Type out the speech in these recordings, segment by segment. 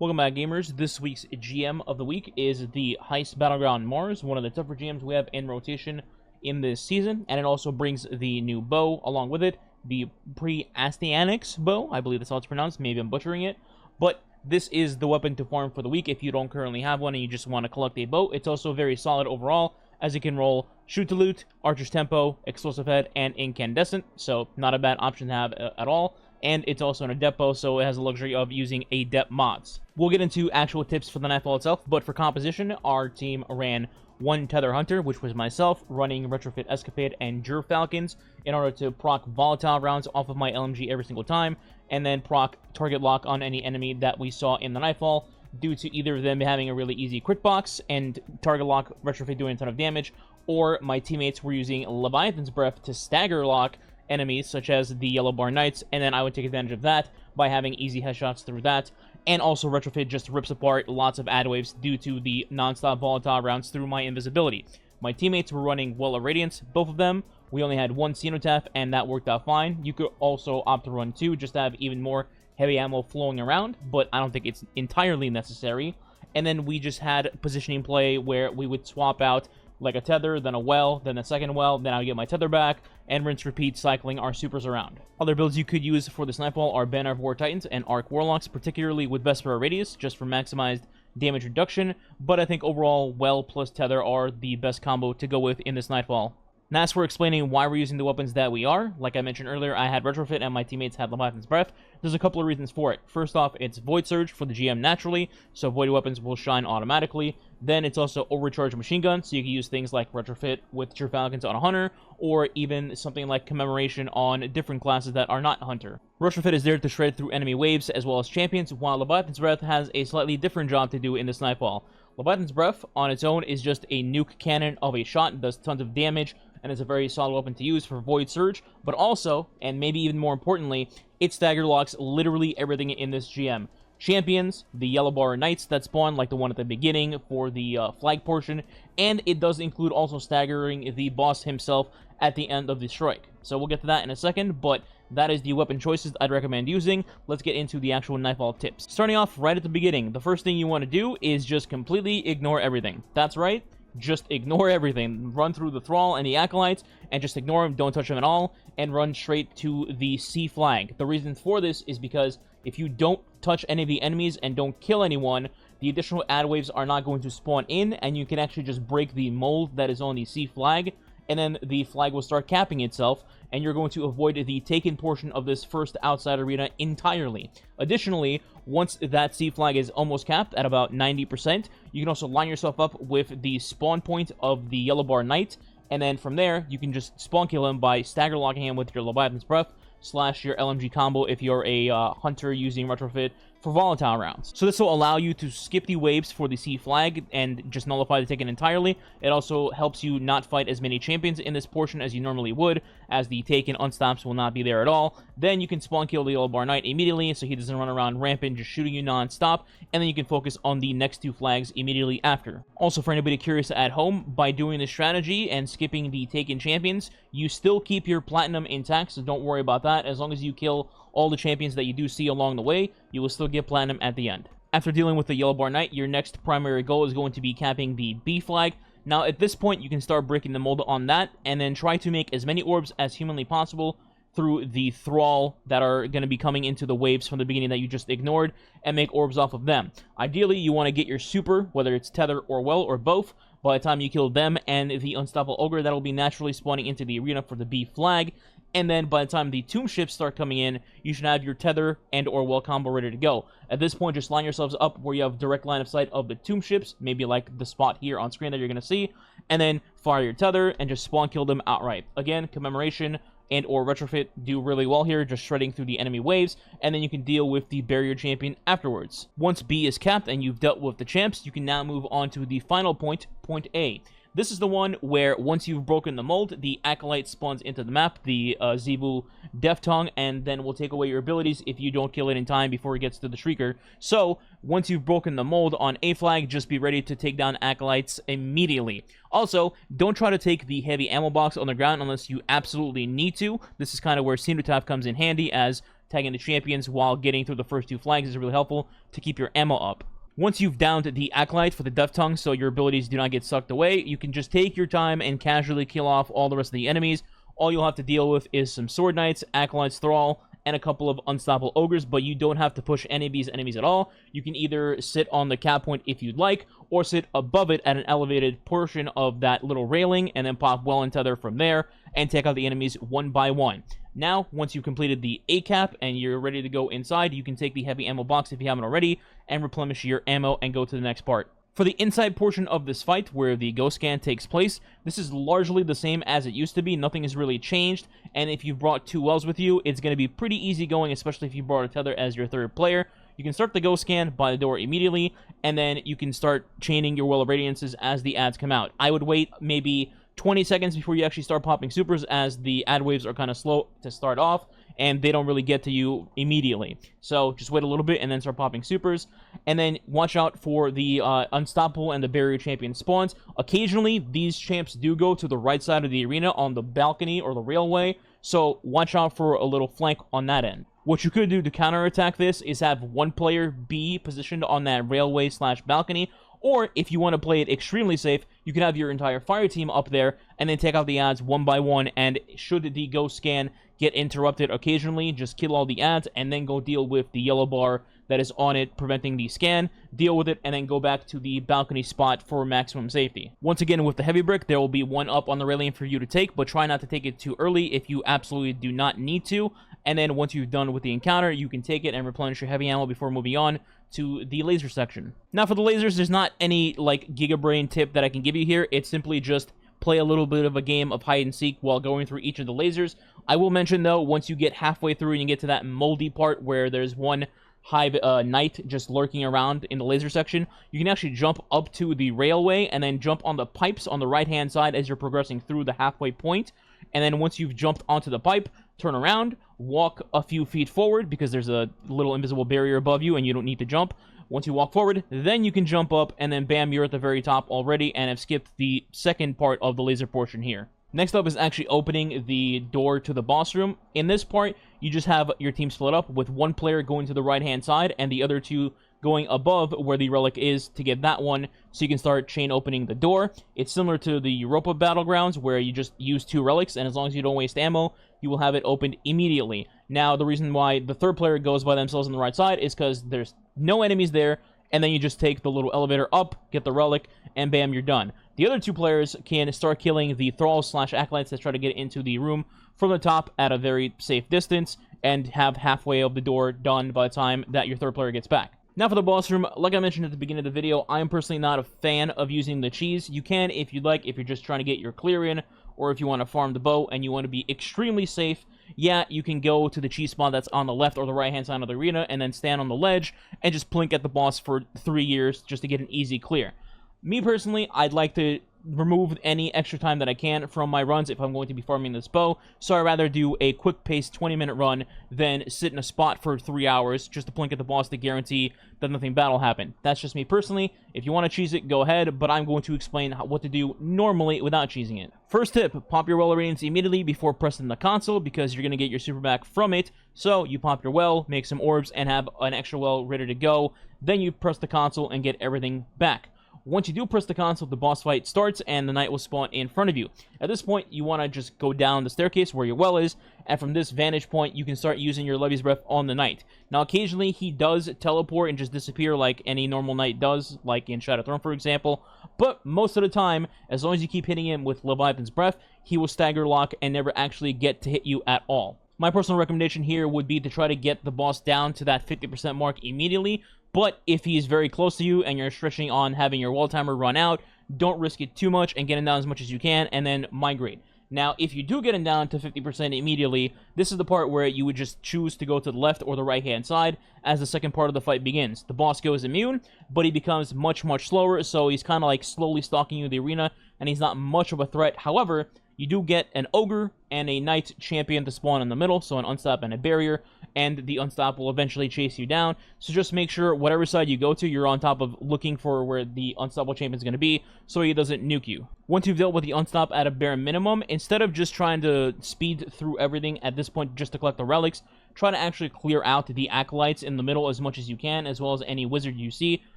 Welcome back, gamers. This week's GM of the week is the Heist Battleground Mars, one of the tougher GMs we have in rotation in this season, and it also brings the new bow along with it, the Pre-Astyanax bow. I believe that's how it's pronounced. Maybe I'm butchering it, but this is the weapon to farm for the week if you don't currently have one and you just want to collect a bow. It's also very solid overall, as it can roll Shoot to Loot, Archer's Tempo, Explosive Head, and Incandescent, so not a bad option to have at all. And it's also in a depot, so it has the luxury of using adept mods. We'll get into actual tips for the Nightfall itself, but for composition, our team ran one Tether Hunter, which was myself, running Retrofit Escapade and Jur Falcons in order to proc volatile rounds off of my LMG every single time, and then proc target lock on any enemy that we saw in the Nightfall, due to either of them having a really easy crit box and target lock Retrofit doing a ton of damage, or my teammates were using Leviathan's Breath to stagger lock enemies such as the Yellow Bar Knights, and then I would take advantage of that by having easy headshots through that. And also Retrofit just rips apart lots of ad waves due to the non-stop volatile rounds through my invisibility. My teammates were running Well of Radiance, both of them. We only had one Cenotaph, and that worked out fine. You could also opt to run two just to have even more heavy ammo flowing around, but I don't think it's entirely necessary. And then we just had positioning play where we would swap out like a tether, then a well, then a second well, then I would get my tether back, and rinse repeat, cycling our supers around. Other builds you could use for this Nightfall are Banner of War Titans and Arc Warlocks, particularly with Vesper Radius, just for maximized damage reduction, but I think overall, well plus tether are the best combo to go with in this Nightfall. Now, as for explaining why we're using the weapons that we are, like I mentioned earlier, I had Retrofit and my teammates had Leviathan's Breath. There's a couple of reasons for it. First off, it's Void Surge for the GM naturally, so Void weapons will shine automatically. Then it's also Overcharged Machine Gun, so you can use things like Retrofit with Jur Falcons on a Hunter, or even something like Commemoration on different classes that are not Hunter. Retrofit is there to shred through enemy waves as well as champions, while Leviathan's Breath has a slightly different job to do in this Nightfall. Leviathan's Breath on its own is just a nuke cannon of a shot, does tons of damage, and is a very solid weapon to use for Void Surge, but also, and maybe even more importantly, it stagger locks literally everything in this GM. Champions, the Yellow Bar Knights that spawn, like the one at the beginning for the flag portion, and it does include also staggering the boss himself at the end of the strike. So we'll get to that in a second, but that is the weapon choices I'd recommend using. Let's get into the actual Nightfall tips. Starting off right at the beginning, the first thing you want to do is just completely ignore everything. That's right. Just ignore everything. Run through the Thrall and the Acolytes, and just ignore them, don't touch them at all, and run straight to the C flag. The reason for this is because if you don't touch any of the enemies and don't kill anyone, the additional ad waves are not going to spawn in, and you can actually just break the mold that is on the C flag, and then the flag will start capping itself, and you're going to avoid the taken portion of this first outside arena entirely. Additionally, once that C flag is almost capped at about 90%, you can also line yourself up with the spawn point of the Yellow Bar Knight, and then from there, you can just spawn kill him by stagger locking him with your Leviathan's Breath, / your LMG combo if you're a hunter using Retrofit for volatile rounds. So this will allow you to skip the waves for the C flag and just nullify the Taken entirely. It also helps you not fight as many champions in this portion as you normally would, as the Taken unstops will not be there at all. Then you can spawn kill the Yellow Bar Knight immediately, so he doesn't run around rampant just shooting you non-stop, and then you can focus on the next two flags immediately after. Also, for anybody curious at home, by doing this strategy and skipping the Taken champions, you still keep your platinum intact, so don't worry about that. As long as you kill all the champions that you do see along the way, you will still get platinum at the end. After dealing with the Yellow Bar Knight, your next primary goal is going to be capping the B flag. Now, at this point, you can start breaking the mold on that, and then try to make as many orbs as humanly possible through the Thrall that are going to be coming into the waves from the beginning that you just ignored, and make orbs off of them. Ideally, you want to get your super, whether it's Tether or Well or both, by the time you kill them and the Unstoppable Ogre that will be naturally spawning into the arena for the B flag. And then by the time the tomb ships start coming in, you should have your tether and or well combo ready to go. At this point, just line yourselves up where you have direct line of sight of the tomb ships, maybe like the spot here on screen that you're going to see, and then fire your tether and just spawn kill them outright. Again, Commemoration and or Retrofit do really well here, just shredding through the enemy waves, and then you can deal with the barrier champion afterwards. Once B is capped and you've dealt with the champs, you can now move on to the final point, point A. This is the one where once you've broken the mold, the Acolyte spawns into the map, the Zebu Death Tongue, and then will take away your abilities if you don't kill it in time before it gets to the Shrieker. So, once you've broken the mold on A flag, just be ready to take down Acolytes immediately. Also, don't try to take the heavy ammo box on the ground unless you absolutely need to. This is kind of where Cenotaph comes in handy, as tagging the champions while getting through the first 2 flags is really helpful to keep your ammo up. Once you've downed the Acolyte for the Death Tongue so your abilities do not get sucked away, you can just take your time and casually kill off all the rest of the enemies. All you'll have to deal with is some Sword Knights, Acolytes, Thrall, and a couple of Unstoppable Ogres, but you don't have to push any of these enemies at all. You can either sit on the cap point if you'd like, or sit above it at an elevated portion of that little railing, and then pop well and tether from there, and take out the enemies one by one. Now, once you've completed the A cap and you're ready to go inside, you can take the heavy ammo box if you haven't already, and replenish your ammo and go to the next part. For the inside portion of this fight, where the ghost scan takes place, this is largely the same as it used to be. Nothing has really changed, and if you've brought 2 wells with you, it's going to be pretty easy going, especially if you brought a tether as your 3rd player. You can start the ghost scan by the door immediately, and then you can start chaining your Well of Radiances as the ads come out. I would wait maybe 20 seconds before you actually start popping supers, as the ad waves are kind of slow to start off, and they don't really get to you immediately. So just wait a little bit and then start popping supers. And then watch out for the Unstoppable and the Barrier Champion spawns. Occasionally, these champs do go to the right side of the arena on the balcony or the railway, so watch out for a little flank on that end. What you could do to counterattack this is have one player be positioned on that railway / balcony, or if you want to play it extremely safe, you can have your entire fire team up there and then take out the ads one by one, and should the ghost scan get interrupted occasionally, just kill all the ads and then go deal with the yellow bar that is on it preventing the scan, deal with it, and then go back to the balcony spot for maximum safety. Once again, with the heavy brick, there will be one up on the railing for you to take, but try not to take it too early if you absolutely do not need to. And then once you've done with the encounter, you can take it and replenish your heavy ammo before moving on to the laser section. Now for the lasers, there's not any like gigabrain tip that I can give you here. It's simply just play a little bit of a game of hide and seek while going through each of the lasers. I will mention though, once you get halfway through and you get to that moldy part where there's one hive knight just lurking around in the laser section, you can actually jump up to the railway and then jump on the pipes on the right hand side as you're progressing through the halfway point. And then once you've jumped onto the pipe, turn around, walk a few feet forward because there's a little invisible barrier above you and you don't need to jump. Once you walk forward, then you can jump up, and then bam, you're at the very top already and have skipped the second part of the laser portion here. Next up is actually opening the door to the boss room. In this part, you just have your team split up with one player going to the right-hand side and the other 2 going above where the relic is to get that one, so you can start chain opening the door. It's similar to the Europa Battlegrounds where you just use 2 relics, and as long as you don't waste ammo, you will have it opened immediately. Now, the reason why the 3rd player goes by themselves on the right side is because there's no enemies there, and then you just take the little elevator up, get the relic, and bam, you're done. The other 2 players can start killing the thralls / acolytes that try to get into the room from the top at a very safe distance, and have halfway of the door done by the time that your 3rd player gets back. Now for the boss room, like I mentioned at the beginning of the video, I am personally not a fan of using the cheese. You can if you'd like, if you're just trying to get your clear in, or if you want to farm the bow and you want to be extremely safe. Yeah, you can go to the cheese spot that's on the left or the right-hand side of the arena and then stand on the ledge and just plink at the boss for 3 years just to get an easy clear. Me personally, I'd like to remove any extra time that I can from my runs if I'm going to be farming this bow, so I'd rather do a quick-paced 20-minute run than sit in a spot for 3 hours just to plink at the boss to guarantee that nothing bad will happen. That's just me personally. If you want to cheese it, go ahead, but I'm going to explain what to do normally without cheesing it. First tip, pop your Well of Radiance immediately before pressing the console because you're going to get your super back from it. So you pop your well, make some orbs, and have an extra well ready to go. Then you press the console and get everything back. Once you do press the console, the boss fight starts and the knight will spawn in front of you. At this point, you want to just go down the staircase where your well is, and from this vantage point, you can start using your Levy's Breath on the knight. Now, occasionally, he does teleport and just disappear like any normal knight does, like in Shadow Throne, for example, but most of the time, as long as you keep hitting him with Leviathan's Breath, he will stagger lock and never actually get to hit you at all. My personal recommendation here would be to try to get the boss down to that 50% mark immediately, but if he's very close to you and you're stretching on having your wall timer run out, don't risk it too much and get him down as much as you can and then migrate. Now, if you do get him down to 50% immediately, this is the part where you would just choose to go to the left or the right-hand side as the second part of the fight begins. The boss goes immune, but he becomes much, much slower, so he's kind of like slowly stalking you in the arena, and he's not much of a threat. However, you do get an ogre and a knight champion to spawn in the middle, so an unstop and a barrier, and the unstop will eventually chase you down. So just make sure whatever side you go to, you're on top of looking for where the unstoppable champion is going to be, so he doesn't nuke you. Once you've dealt with the unstop at a bare minimum, instead of just trying to speed through everything at this point just to collect the relics, try to actually clear out the acolytes in the middle as much as you can, as well as any wizard you see,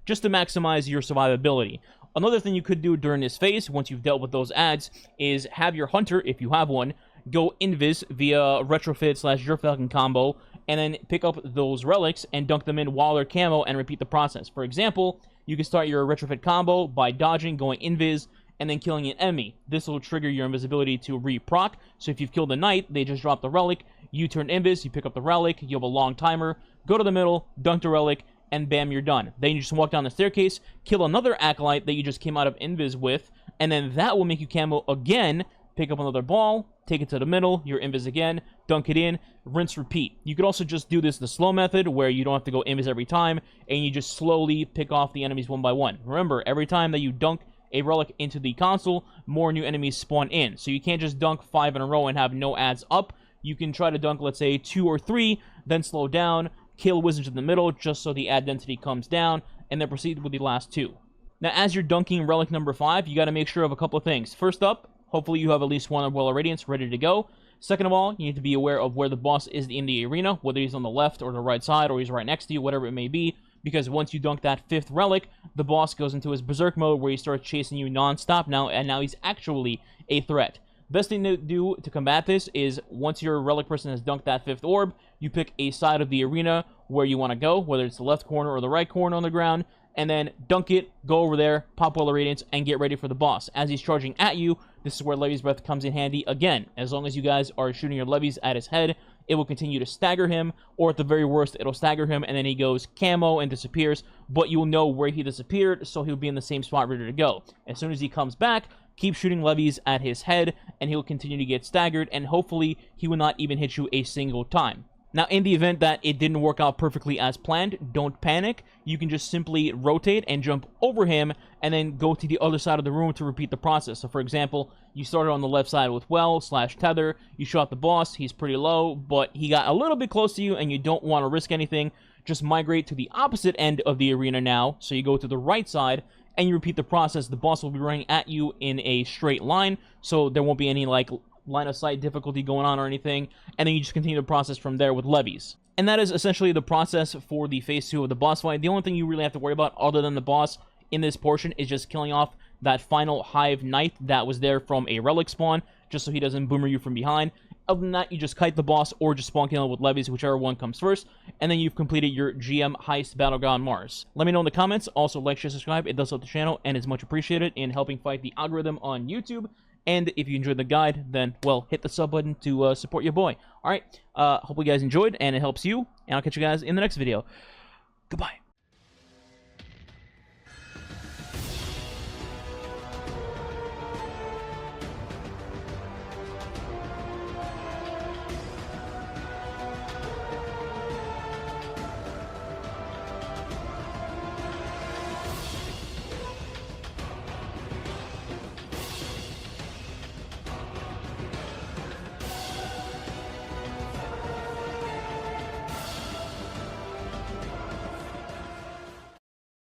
just to maximize your survivability. Another thing you could do during this phase, once you've dealt with those ads, is have your hunter, if you have one, go invis via retrofit / Jerfalcon combo, and then pick up those relics and dunk them in while they're camo and repeat the process. For example, you can start your retrofit combo by dodging, going invis, and then killing an enemy. This will trigger your invisibility to re-proc, so if you've killed a knight, they just drop the relic, you turn invis, you pick up the relic, you have a long timer, go to the middle, dunk the relic, and bam, you're done. Then you just walk down the staircase, kill another acolyte that you just came out of invis with, and then that will make you camo again, pick up another ball, take it to the middle, you're invis again, dunk it in, rinse, repeat. You could also just do this the slow method, where you don't have to go invis every time, and you just slowly pick off the enemies one by one. Remember, every time that you dunk a relic into the console, more new enemies spawn in. So you can't just dunk 5 in a row and have no ads up. You can try to dunk, let's say, 2 or 3, then slow down, kill wizards in the middle, just so the ad density comes down, and then proceed with the last 2. Now, as you're dunking relic number 5, you got to make sure of a couple of things. First up, hopefully you have at least 1 of Well of Radiance ready to go. Second of all, you need to be aware of where the boss is in the arena, whether he's on the left or the right side, or he's right next to you, whatever it may be, because once you dunk that 5th relic, the boss goes into his berserk mode where he starts chasing you non-stop now, and now he's actually a threat. Best thing to do to combat this is, once your relic person has dunked that 5th orb, you pick a side of the arena where you want to go, whether it's the left corner or the right corner on the ground, and then dunk it, go over there, pop Well of Radiance, and get ready for the boss. As he's charging at you, this is where Levy's Breath comes in handy again. As long as you guys are shooting your levies at his head, it will continue to stagger him, or at the very worst, it'll stagger him, and then he goes camo and disappears, but you will know where he disappeared, so he'll be in the same spot ready to go. As soon as he comes back, keep shooting levies at his head, and he'll continue to get staggered, and hopefully he will not even hit you a single time. Now, in the event that it didn't work out perfectly as planned, don't panic. You can just simply rotate and jump over him, and then go to the other side of the room to repeat the process. So, for example, you started on the left side with Well / Tether, you shot the boss, he's pretty low, but he got a little bit close to you, and you don't want to risk anything. Just migrate to the opposite end of the arena now, so you go to the right side, and you repeat the process. The boss will be running at you in a straight line, so there won't be any, like, line of sight difficulty going on or anything, and then you just continue the process from there with levies. And that is essentially the process for the phase 2 of the boss fight. The only thing you really have to worry about other than the boss in this portion is just killing off that final Hive Knight that was there from a relic spawn, just so he doesn't boomer you from behind. Other than that, you just kite the boss or just spawn kill him with levies, whichever one comes first, and then you've completed your GM Heist Battleground Mars. Let me know in the comments. Also, like, share, subscribe. It does help the channel and is much appreciated in helping fight the algorithm on YouTube. And if you enjoyed the guide, then, well, hit the sub button to support your boy. Alright, hope you guys enjoyed, and it helps you, and I'll catch you guys in the next video. Goodbye.